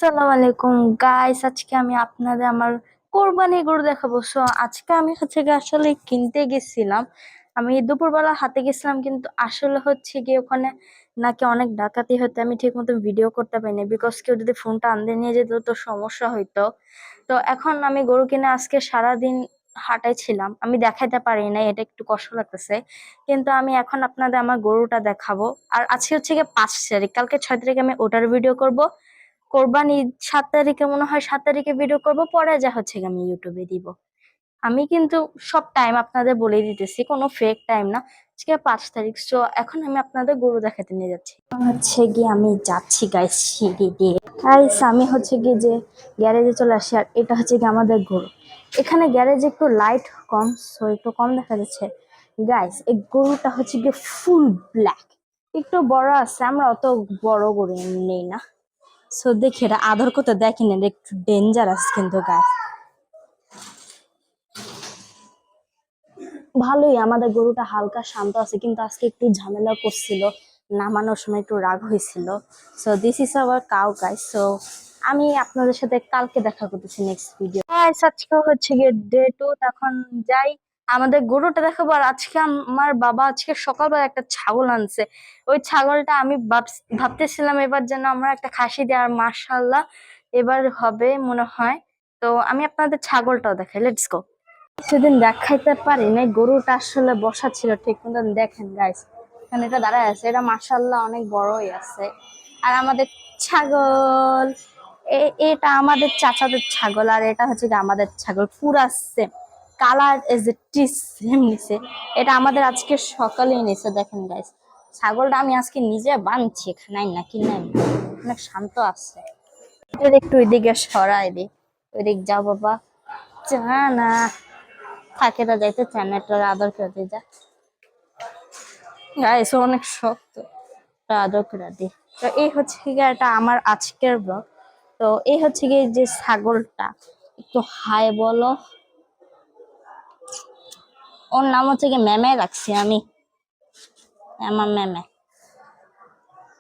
আসসালামু আলাইকুম গাইস, আজকে আমি আপনাদের আমার কোরবানি গরু দেখাবো। সো আজকে আমি আসলে কিনতে গেছিলাম। আমি দুপুরবেলা হাতে গেছিলাম, কিন্তু আসলে গিয়ে ওখানে নাকি অনেক ডাকাতি হতো। আমি ঠিক মতো ভিডিও করতে পারিনি, বিকজ কেউ যদি ফোনটা আনতে নিয়ে যেত তো সমস্যা হইতো। তো এখন আমি গরু কিনে আজকে সারাদিন হাটাই ছিলাম, আমি দেখাইতে পারি না, এটা একটু কষ্ট লাগতেছে। কিন্তু আমি এখন আপনাদের আমার গরুটা দেখাবো। আর আজকে গিয়ে 5 তারিখ, কালকে 6 তারিখে আমি ওটার ভিডিও করব। কোরবানি 7 তারিখে, মনে হয় 7 তারিখে ভিডিও করব, পরে যা আমি ইউটিউবে দিব। আমি কিন্তু সব টাইম আপনাদের বলে দিতেছি, কোনো ফেক টাইম না। আজকে 5 তারিখ। সো এখন আমি আপনাদের গরু দেখাতে নিয়ে যাচ্ছি। গিয়ে আমি যাচ্ছি গাইস সিঁড়ি দিয়ে। গাইস আমি গিয়ে যে গ্যারেজে চলে আসি, আর এটা গিয়ে আমাদের গরু। এখানে গ্যারেজে একটু লাইট কম, সো একটু কম দেখা যাচ্ছে। গাইস এই গরুটা গিয়ে ফুল ব্ল্যাক, একটু বড় আছে, আমরা অত বড় গরু নেই না। সো দেখি এটা আদর করতে দেখেন, এটা একটু ডেঞ্জারাস কিন্তু গাছ। ভালোই, আমাদের গরুটা হালকা শান্ত আছে, কিন্তু আজকে একটু ঝামেলা করছিল, নামানোর সময় একটু রাগ হয়েছিল। So this is our cow guys. So আমি আপনাদের সাথে কালকে দেখা করতেছি নেক্সট ভিডিও। আজকে গিয়ে ডে 2। এখন যাই আমাদের গরুটা দেখাবো। আর আজকে আমার বাবা সকালবেলা একটা ছাগল আনছে। ওই ছাগলটা আমি ভাবতেছিলাম এবার যেন আমরা একটা খাসি দিই, আর মাশাআল্লাহ এবার হবে মনে হয়। তো আমি আপনাদের ছাগলটাও দেখাই, লেটস গো। সেদিন দেখাইতে পারি নাই, গরুটা আসলে বসা ছিল ঠিক মতন। দেখেন গাইস, এখানে এটা দাঁড়ায় আছে, এটা মাশাআল্লাহ অনেক বড়ই আছে। আর আমাদের ছাগল, এটা আমাদের চাচাদের ছাগল, আর এটা গিয়ে আমাদের ছাগল পুরা same colour, as it is same নিছে। এটা আমাদের আজকে সকালেই নিছে। দেখেন গাইস, ছাগলটা আমি আজকে নিজে বানছি, খানাই না কিনাই না, অনেক শান্ত আছে। এটা একটু ওইদিকে সরাই দি, ওইদিক যাও বাবা, যা না থাকে তা যাইতে চান না, একটা আদর করে দিয়ে যা গাইস, অনেক শক্ত, একটা আদর করে দি। তো এই গিয়ে এটা আমার আজকের ব্লগ। তো এই গিয়ে যে ছাগলটা, একটু হাই বলো। ওর নাম গিয়ে ম্যামে রাখছি আমি, আমার ম্যামে।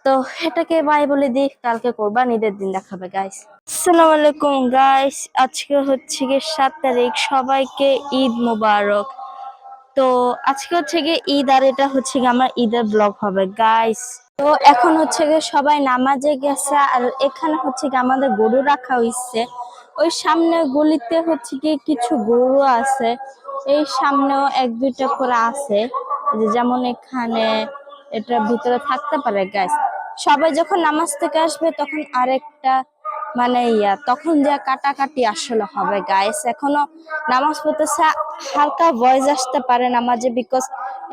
তো এটাকে বাই বলে দিই, কালকে কোরবানিদের দিন দেখাবে গাইস। আসসালামু আলাইকুম গাইস, আজকে গিয়ে 7 তারিখ, সবাইকে ঈদ মোবারক। তো আজকে গিয়ে ঈদ, আর এটা গিয়ে আমার ঈদের ব্লগ হবে গাইস। তো এখন গিয়ে সবাই নামাজে গেছে, আর এখানে গিয়ে আমাদের গরু রাখা হইছে। ওই সামনে গলিতে গিয়ে কিছু গরু আছে, এই সামনেও 1-2টা করে আছে। যেমন এখানে এটার ভিতরে থাকতে পারে গাইস। সবাই যখন নামাজ থেকে আসবে তখন আরেকটা মানে তখন যা কাটাকাটি আসলে হবে গাইস। এখনো নামাজ পড়তেছে, হালকা ভয়েস আসতে পারে নামাজে, বিকজ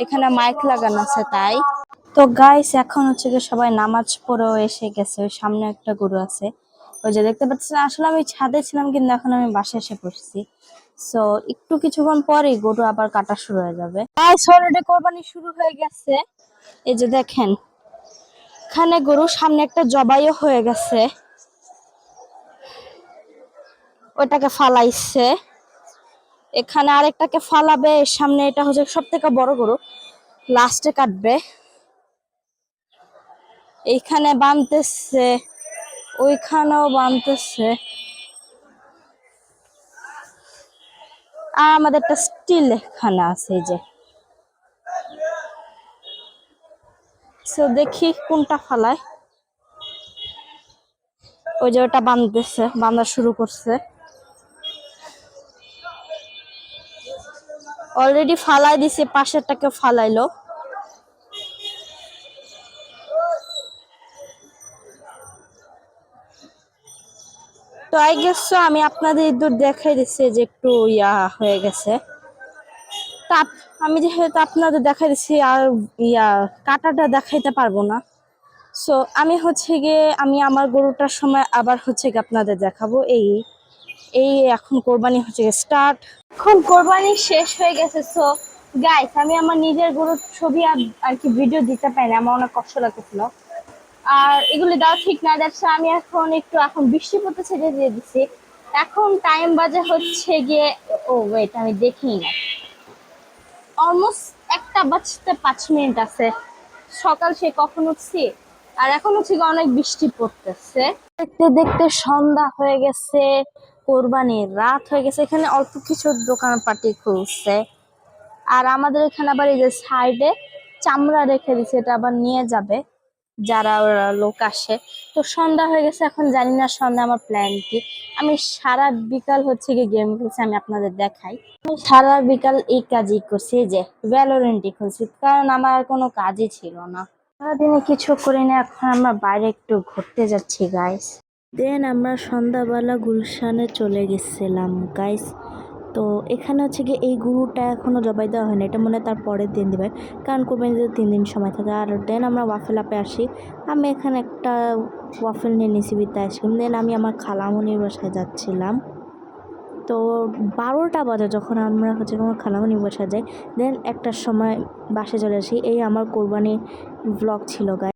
এখানে মাইক লাগানো আছে তাই। তো গাইস এখন গিয়ে সবাই নামাজ পড়েও এসে গেছে। ওই সামনে একটা গরু আছে, ওই যে দেখতে পাচ্ছেন। আসলে আমি ছাদে ছিলাম, কিন্তু এখন আমি বাসায় এসে পড়ছি। সো একটু কিছুক্ষণ পরেই গরু আবার কাটা শুরু হয়ে যাবে। গাইস অলরেডি কোরবানি শুরু হয়ে গেছে। এই যে দেখেন, এখানে গরু সামনে একটা জবাইও হয়ে গেছে, ওইটাকে ফালাইছে। এখানে আরেকটাকে ফালাবে, সামনে এটা সব থেকে বড় গরু, লাস্টে কাটবে। এইখানে বানতেছে, ওইখানেও বানতেছে। আর আমাদের একটা স্টিল এখানে আছে, এই যে। সো দেখি কোনটা ফালায়। ওই যে ওটা বানতেছে, বাঁধা শুরু করছে, অলরেডি ফালাই দিছে, পাশেরটাকে ফালাইলো। তো আই গেস আমি আপনাদের ইঁদুর দেখাই দিচ্ছি যে একটু হয়ে গেছে। তা আমি যেহেতু আপনাদের দেখাই দিচ্ছি, আর কাটাটা দেখাইতে পারবো না। সো আমি গিয়ে আমি আমার গরুটার সময় আবার গিয়ে আপনাদের দেখাবো। এই এই এখন কোরবানি গিয়ে স্টার্ট, এখন কোরবানি শেষ হয়ে গেছে। সো গাইস আমি আমার নিজের গরুর ছবি আর কি ভিডিও দিতে পারি না, আমার অনেক কষ্ট লাগতেছিল। আর এগুলি দেওয়া ঠিক না, যাচ্ছে আমি এখন বৃষ্টি পড়তেছে যে দিয়ে দিচ্ছি। এখন টাইম বাজে গিয়ে, ও ওয়েট আমি দেখি না, অলমোস্ট 1টা বাজতে 5 মিনিট আছে। সকাল সে কখন উঠছি, আর এখন গিয়ে অনেক বৃষ্টি পড়তেছে। দেখতে দেখতে সন্ধ্যা হয়ে গেছে, কোরবানির রাত হয়ে গেছে। এখানে অল্প কিছু দোকানপাটি খুলছে, আর আমাদের এখানে আবার এই যে সাইডে চামড়া রেখে দিছে, এটা আবার নিয়ে যাবে যারা ওরা লোক আসে। তো সন্ধ্যা হয়ে গেছে, এখন জানি না সন্ধ্যা আমার প্ল্যান কি। আমি সারা বিকাল হচ্ছে কি গেম খেলছি, আমি আপনাদের দেখাই। আমি সারা বিকাল এই কাজই করছি, এই যে ভ্যালোরেন্টই খেলছি, কারণ আমার আর কোনো কাজই ছিল না। সারাদিনে কিছু করি না, এখন আমরা বাইরে একটু ঘুরতে যাচ্ছি গাইস। দেন আমরা সন্ধ্যাবেলা গুলশানে চলে গেছিলাম গাইস। তো এখানে হচ্ছে কি এই গরুটা এখনও জবাই দেওয়া হয়নি, এটা মনে হয় তার পরের দিন দেবে, কারণ কোরবানিতে 3 দিন সময় থাকে। আর দেন আমরা ওয়াফেল আপে আসি। আমি এখানে একটা ওয়াফেল নিয়ে নিয়েছি উইথ আইসক্রিম। দেন আমি আমার খালামণির বাসায় যাচ্ছিলাম। তো 12টা বাজে যখন আমরা হচ্ছে আমার খালামণির বাসায় যাই। দেন 1টার সময় বাসায় চলে আসি। এই আমার কোরবানি ব্লগ ছিল গাইস।